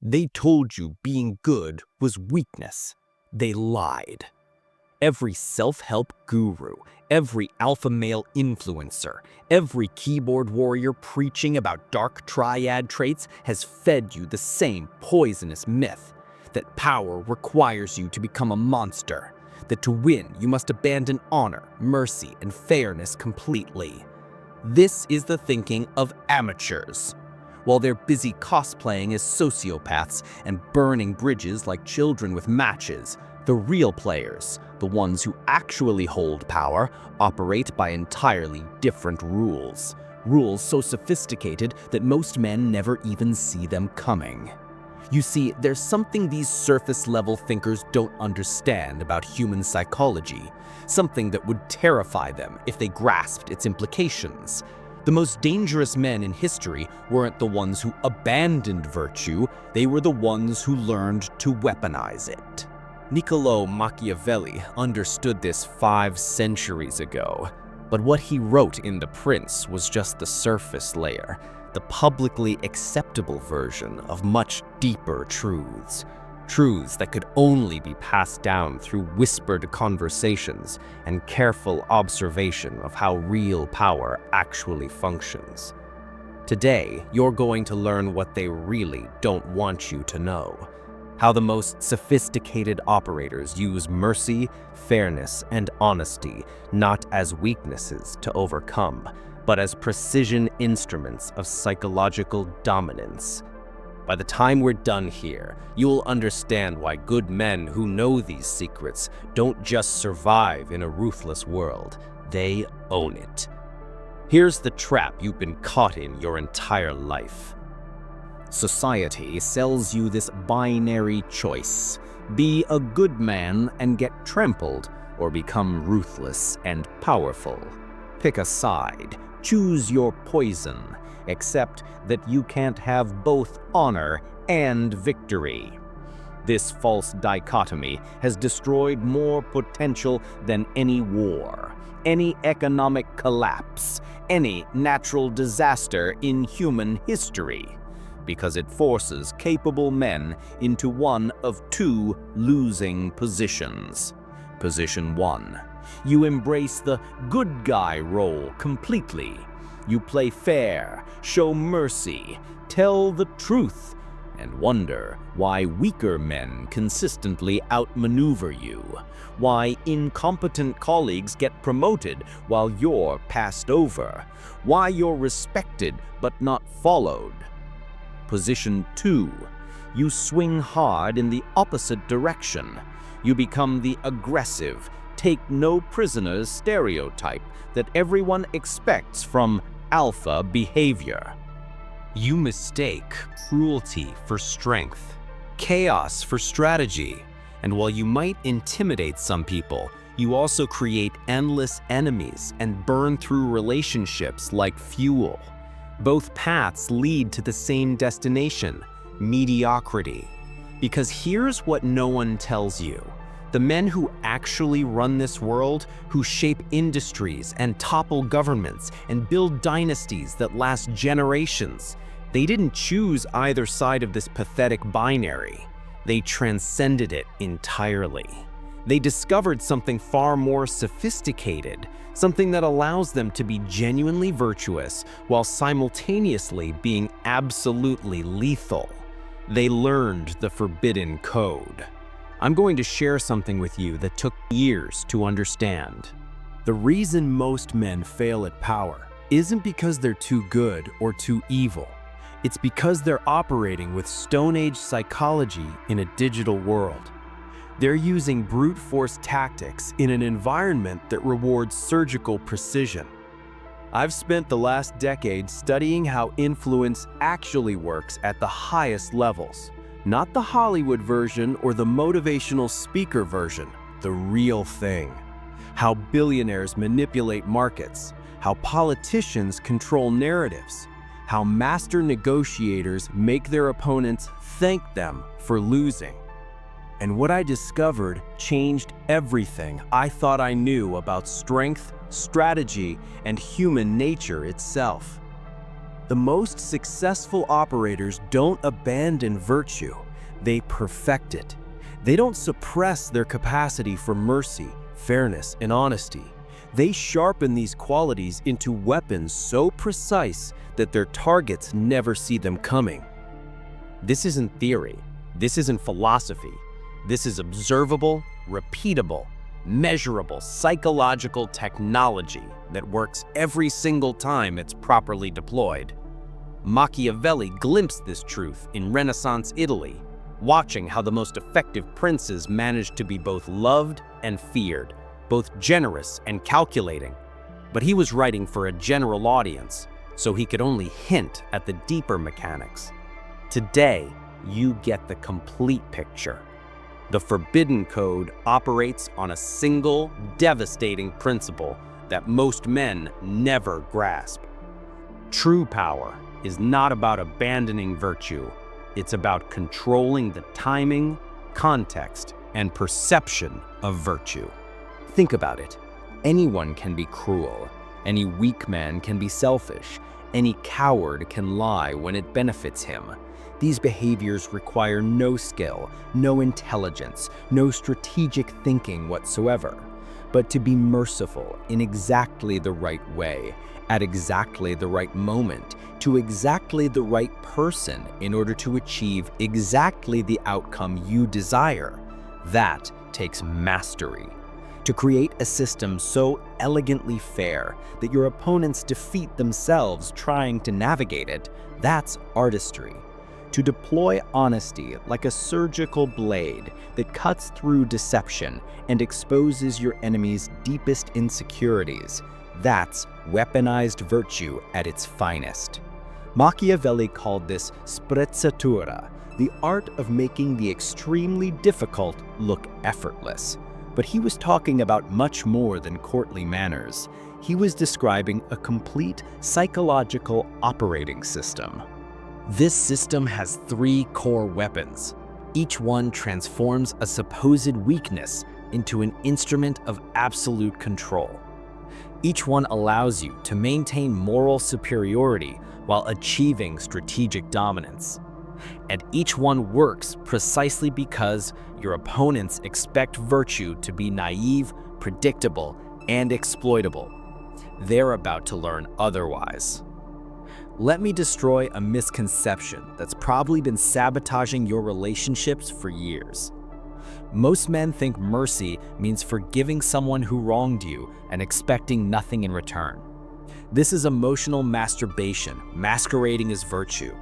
They told you being good was weakness. They lied. Every self-help guru, every alpha male influencer, every keyboard warrior preaching about dark triad traits has fed you the same poisonous myth that power requires you to become a monster, that to win you must abandon honor, mercy, and fairness completely. This is the thinking of amateurs. While they're busy cosplaying as sociopaths and burning bridges like children with matches, the real players, the ones who actually hold power, operate by entirely different rules. Rules so sophisticated that most men never even see them coming. You see, there's something these surface-level thinkers don't understand about human psychology, something that would terrify them if they grasped its implications. The most dangerous men in history weren't the ones who abandoned virtue, they were the ones who learned to weaponize it. Niccolo Machiavelli understood this 5 centuries ago, but what he wrote in The Prince was just the surface layer, the publicly acceptable version of much deeper truths. Truths that could only be passed down through whispered conversations and careful observation of how real power actually functions. Today, you're going to learn what they really don't want you to know. How the most sophisticated operators use mercy, fairness, and honesty not as weaknesses to overcome, but as precision instruments of psychological dominance. By the time we're done here, you'll understand why good men who know these secrets don't just survive in a ruthless world, they own it. Here's the trap you've been caught in your entire life. Society sells you this binary choice. Be a good man and get trampled, or become ruthless and powerful. Pick a side, choose your poison, except that you can't have both honor and victory. This false dichotomy has destroyed more potential than any war, any economic collapse, any natural disaster in human history, because it forces capable men into one of 2 losing positions. Position 1. You embrace the good guy role completely. You play fair, show mercy, tell the truth, and wonder why weaker men consistently outmaneuver you, why incompetent colleagues get promoted while you're passed over, why you're respected but not followed. Position 2. You swing hard in the opposite direction. You become the aggressive, take no prisoners stereotype that everyone expects from alpha behavior. You mistake cruelty for strength, chaos for strategy, and while you might intimidate some people, you also create endless enemies and burn through relationships like fuel. Both paths lead to the same destination, mediocrity. Because here's what no one tells you. The men who actually run this world, who shape industries and topple governments and build dynasties that last generations, they didn't choose either side of this pathetic binary. They transcended it entirely. They discovered something far more sophisticated, something that allows them to be genuinely virtuous while simultaneously being absolutely lethal. They learned the forbidden code. I'm going to share something with you that took years to understand. The reason most men fail at power isn't because they're too good or too evil. It's because they're operating with Stone Age psychology in a digital world. They're using brute force tactics in an environment that rewards surgical precision. I've spent the last decade studying how influence actually works at the highest levels. Not the Hollywood version or the motivational speaker version, the real thing. How billionaires manipulate markets, how politicians control narratives, how master negotiators make their opponents thank them for losing. And what I discovered changed everything I thought I knew about strength, strategy, and human nature itself. The most successful operators don't abandon virtue, they perfect it. They don't suppress their capacity for mercy, fairness, and honesty. They sharpen these qualities into weapons so precise that their targets never see them coming. This isn't theory. This isn't philosophy. This is observable, repeatable, measurable psychological technology that works every single time it's properly deployed. Machiavelli glimpsed this truth in Renaissance Italy, watching how the most effective princes managed to be both loved and feared, both generous and calculating. But he was writing for a general audience, so he could only hint at the deeper mechanics. Today, you get the complete picture. The Forbidden Code operates on a single, devastating principle that most men never grasp. True power is not about abandoning virtue. It's about controlling the timing, context, and perception of virtue. Think about it. Anyone can be cruel. Any weak man can be selfish. Any coward can lie when it benefits him. These behaviors require no skill, no intelligence, no strategic thinking whatsoever. But to be merciful in exactly the right way, at exactly the right moment, to exactly the right person in order to achieve exactly the outcome you desire, that takes mastery. To create a system so elegantly fair that your opponents defeat themselves trying to navigate it, that's artistry. To deploy honesty like a surgical blade that cuts through deception and exposes your enemy's deepest insecurities, that's weaponized virtue at its finest. Machiavelli called this sprezzatura, the art of making the extremely difficult look effortless. But he was talking about much more than courtly manners. He was describing a complete psychological operating system. This system has 3 core weapons. Each one transforms a supposed weakness into an instrument of absolute control. Each one allows you to maintain moral superiority while achieving strategic dominance. And each one works precisely because your opponents expect virtue to be naive, predictable, and exploitable. They're about to learn otherwise. Let me destroy a misconception that's probably been sabotaging your relationships for years. Most men think mercy means forgiving someone who wronged you and expecting nothing in return. This is emotional masturbation masquerading as virtue.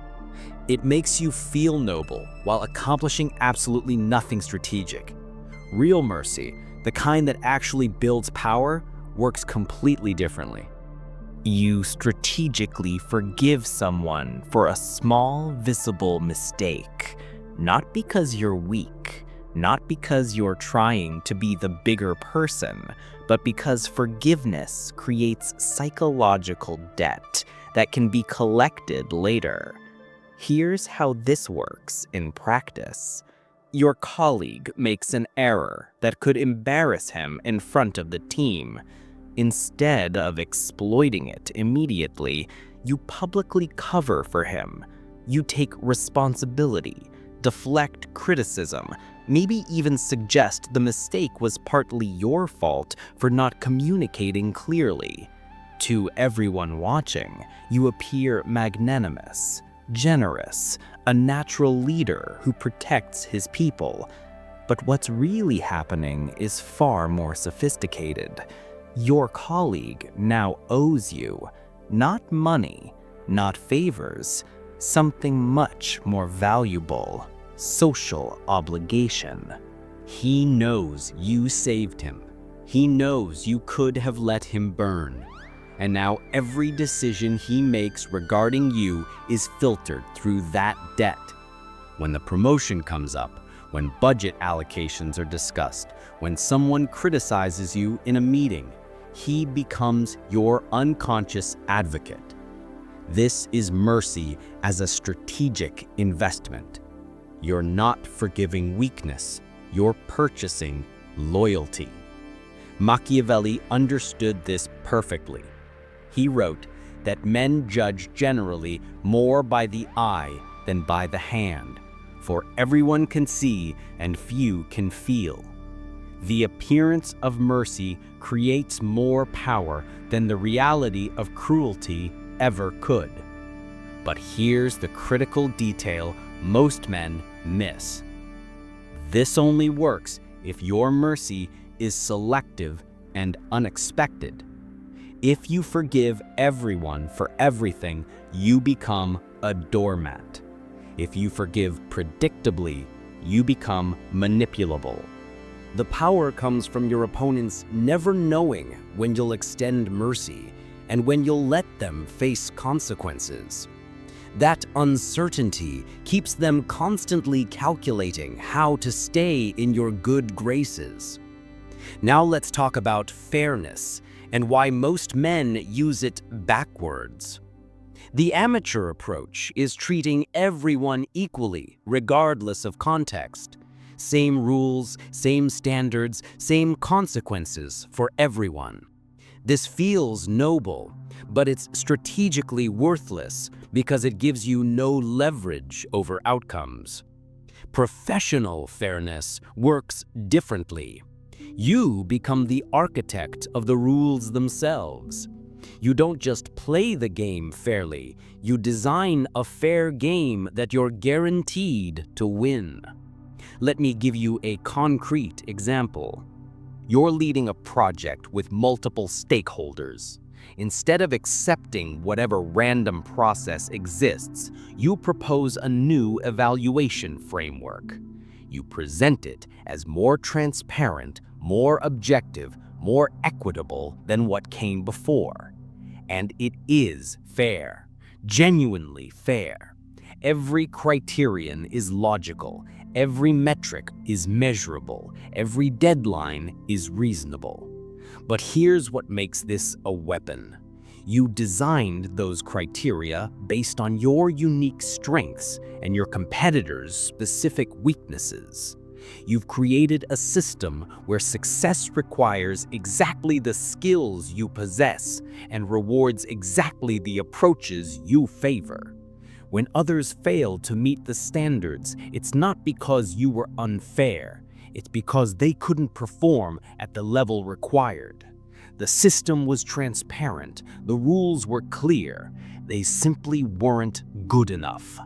It makes you feel noble while accomplishing absolutely nothing strategic. Real mercy, the kind that actually builds power, works completely differently. You strategically forgive someone for a small, visible mistake, not because you're weak, not because you're trying to be the bigger person, but because forgiveness creates psychological debt that can be collected later. Here's how this works in practice. Your colleague makes an error that could embarrass him in front of the team. Instead of exploiting it immediately, you publicly cover for him. You take responsibility, deflect criticism, maybe even suggest the mistake was partly your fault for not communicating clearly. To everyone watching, you appear magnanimous, generous, a natural leader who protects his people. But what's really happening is far more sophisticated. Your colleague now owes you, not money, not favors, something much more valuable: social obligation. He knows you saved him. He knows you could have let him burn. And now every decision he makes regarding you is filtered through that debt. When the promotion comes up, when budget allocations are discussed, when someone criticizes you in a meeting, he becomes your unconscious advocate. This is mercy as a strategic investment. You're not forgiving weakness, you're purchasing loyalty. Machiavelli understood this perfectly. He wrote, that men judge generally more by the eye than by the hand, for everyone can see and few can feel. The appearance of mercy creates more power than the reality of cruelty ever could. But here's the critical detail most men miss. This only works if your mercy is selective and unexpected. If you forgive everyone for everything, you become a doormat. If you forgive predictably, you become manipulable. The power comes from your opponents never knowing when you'll extend mercy and when you'll let them face consequences. That uncertainty keeps them constantly calculating how to stay in your good graces. Now let's talk about fairness and why most men use it backwards. The amateur approach is treating everyone equally, regardless of context. Same rules, same standards, same consequences for everyone. This feels noble, but it's strategically worthless because it gives you no leverage over outcomes. Professional fairness works differently. You become the architect of the rules themselves. You don't just play the game fairly, you design a fair game that you're guaranteed to win. Let me give you a concrete example. You're leading a project with multiple stakeholders. Instead of accepting whatever random process exists, you propose a new evaluation framework. You present it as more transparent, more objective, more equitable than what came before. And it is fair, genuinely fair. Every criterion is logical, every metric is measurable, every deadline is reasonable. But here's what makes this a weapon. You designed those criteria based on your unique strengths and your competitors' specific weaknesses. You've created a system where success requires exactly the skills you possess and rewards exactly the approaches you favor. When others fail to meet the standards, it's not because you were unfair. It's because they couldn't perform at the level required. The system was transparent, the rules were clear, they simply weren't good enough.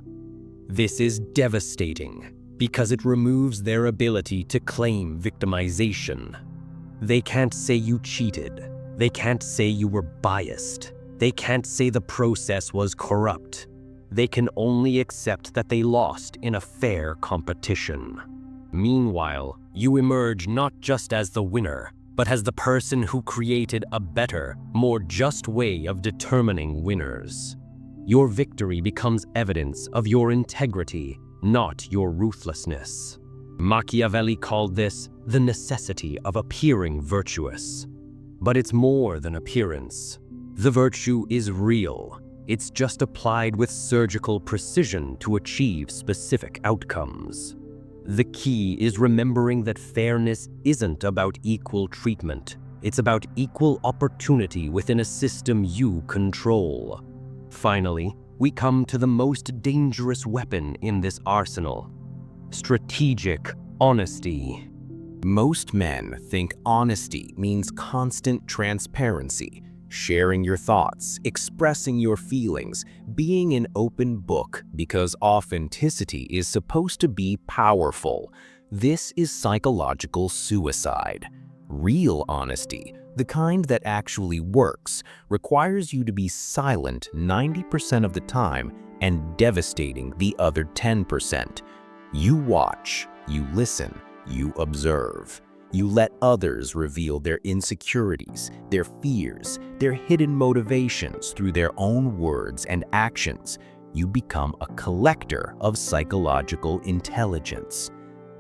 This is devastating because it removes their ability to claim victimization. They can't say you cheated, they can't say you were biased, they can't say the process was corrupt. They can only accept that they lost in a fair competition. Meanwhile, you emerge not just as the winner, but as the person who created a better, more just way of determining winners. Your victory becomes evidence of your integrity, not your ruthlessness. Machiavelli called this the necessity of appearing virtuous. But it's more than appearance. The virtue is real. It's just applied with surgical precision to achieve specific outcomes. The key is remembering that fairness isn't about equal treatment. It's about equal opportunity within a system you control. Finally, we come to the most dangerous weapon in this arsenal: strategic honesty. Most men think honesty means constant transparency, sharing your thoughts, expressing your feelings, being an open book because authenticity is supposed to be powerful. This is psychological suicide. Real honesty, the kind that actually works, requires you to be silent 90% of the time and devastating the other 10%. You watch, you listen, you observe. You let others reveal their insecurities, their fears, their hidden motivations through their own words and actions. You become a collector of psychological intelligence.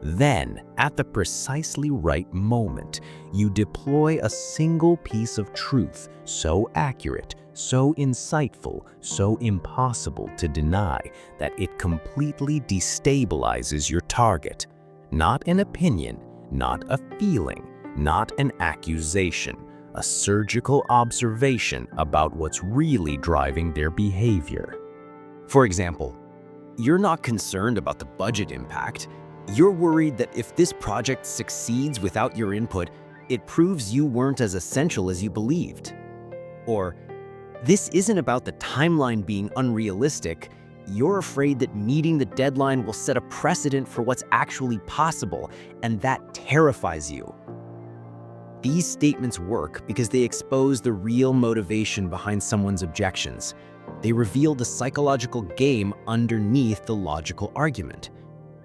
Then, at the precisely right moment, you deploy a single piece of truth so accurate, so insightful, so impossible to deny that it completely destabilizes your target. Not an opinion, not a feeling, not an accusation, a surgical observation about what's really driving their behavior. For example, you're not concerned about the budget impact. You're worried that if this project succeeds without your input, it proves you weren't as essential as you believed. Or, this isn't about the timeline being unrealistic. You're afraid that meeting the deadline will set a precedent for what's actually possible, and that terrifies you. These statements work because they expose the real motivation behind someone's objections. They reveal the psychological game underneath the logical argument.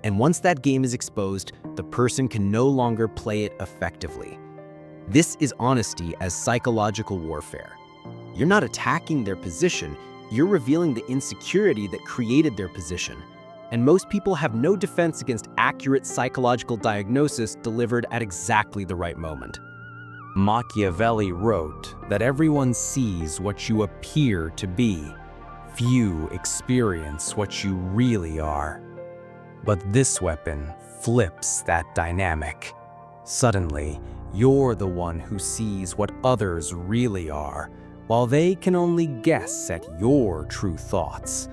And once that game is exposed, the person can no longer play it effectively. This is honesty as psychological warfare. You're not attacking their position, you're revealing the insecurity that created their position. And most people have no defense against accurate psychological diagnosis delivered at exactly the right moment. Machiavelli wrote that everyone sees what you appear to be. Few experience what you really are. But this weapon flips that dynamic. Suddenly, you're the one who sees what others really are, while they can only guess at your true thoughts.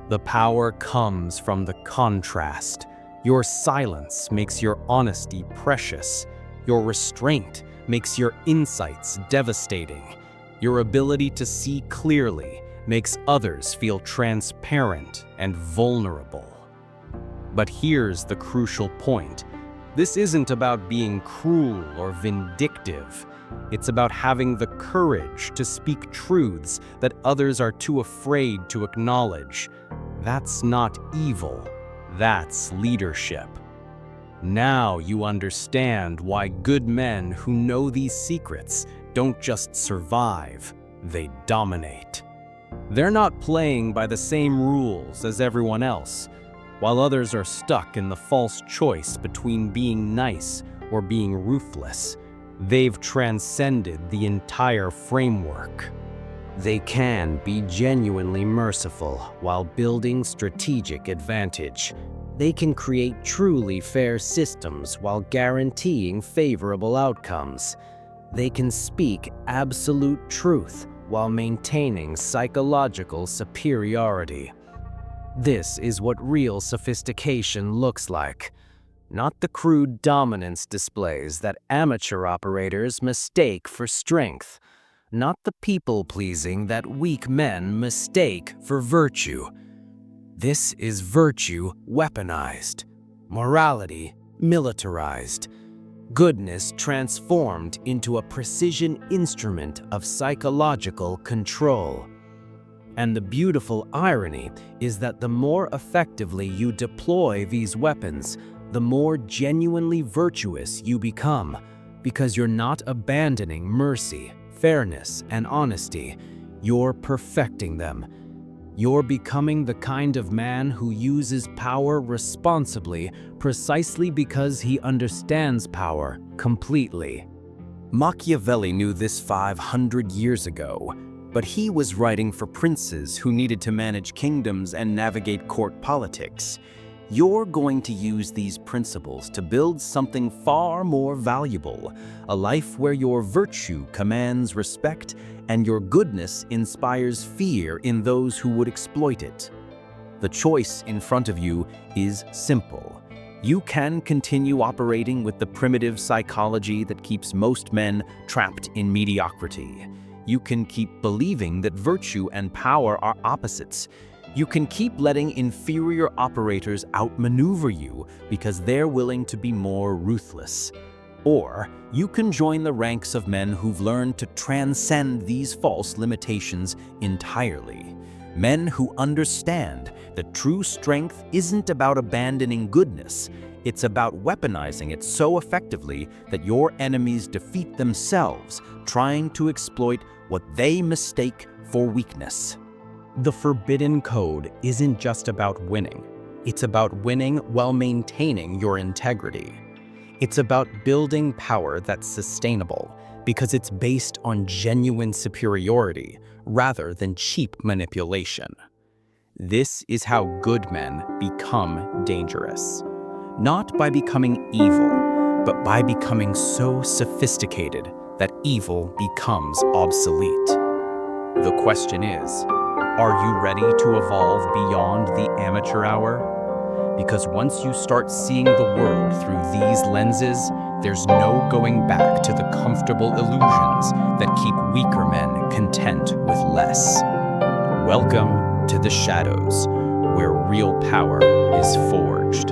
The power comes from the contrast. Your silence makes your honesty precious. Your restraint makes your insights devastating. Your ability to see clearly makes others feel transparent and vulnerable. But here's the crucial point. This isn't about being cruel or vindictive. It's about having the courage to speak truths that others are too afraid to acknowledge. That's not evil. That's leadership. Now you understand why good men who know these secrets don't just survive, they dominate. They're not playing by the same rules as everyone else. While others are stuck in the false choice between being nice or being ruthless, they've transcended the entire framework. They can be genuinely merciful while building strategic advantage. They can create truly fair systems while guaranteeing favorable outcomes. They can speak absolute truth while maintaining psychological superiority. This is what real sophistication looks like, not the crude dominance displays that amateur operators mistake for strength, not the people-pleasing that weak men mistake for virtue. This is virtue weaponized, morality militarized, goodness transformed into a precision instrument of psychological control. And the beautiful irony is that the more effectively you deploy these weapons, the more genuinely virtuous you become, because you're not abandoning mercy, fairness, and honesty. You're perfecting them. You're becoming the kind of man who uses power responsibly precisely because he understands power completely. Machiavelli knew this 500 years ago. But he was writing for princes who needed to manage kingdoms and navigate court politics. You're going to use these principles to build something far more valuable, a life where your virtue commands respect and your goodness inspires fear in those who would exploit it. The choice in front of you is simple. You can continue operating with the primitive psychology that keeps most men trapped in mediocrity. You can keep believing that virtue and power are opposites. You can keep letting inferior operators outmaneuver you because they're willing to be more ruthless. Or you can join the ranks of men who've learned to transcend these false limitations entirely. Men who understand that true strength isn't about abandoning goodness. It's about weaponizing it so effectively that your enemies defeat themselves, trying to exploit what they mistake for weakness. The forbidden code isn't just about winning. It's about winning while maintaining your integrity. It's about building power that's sustainable because it's based on genuine superiority rather than cheap manipulation. This is how good men become dangerous. Not by becoming evil, but by becoming so sophisticated that evil becomes obsolete. The question is, are you ready to evolve beyond the amateur hour? Because once you start seeing the world through these lenses, there's no going back to the comfortable illusions that keep weaker men content with less. Welcome to the shadows, where real power is forged.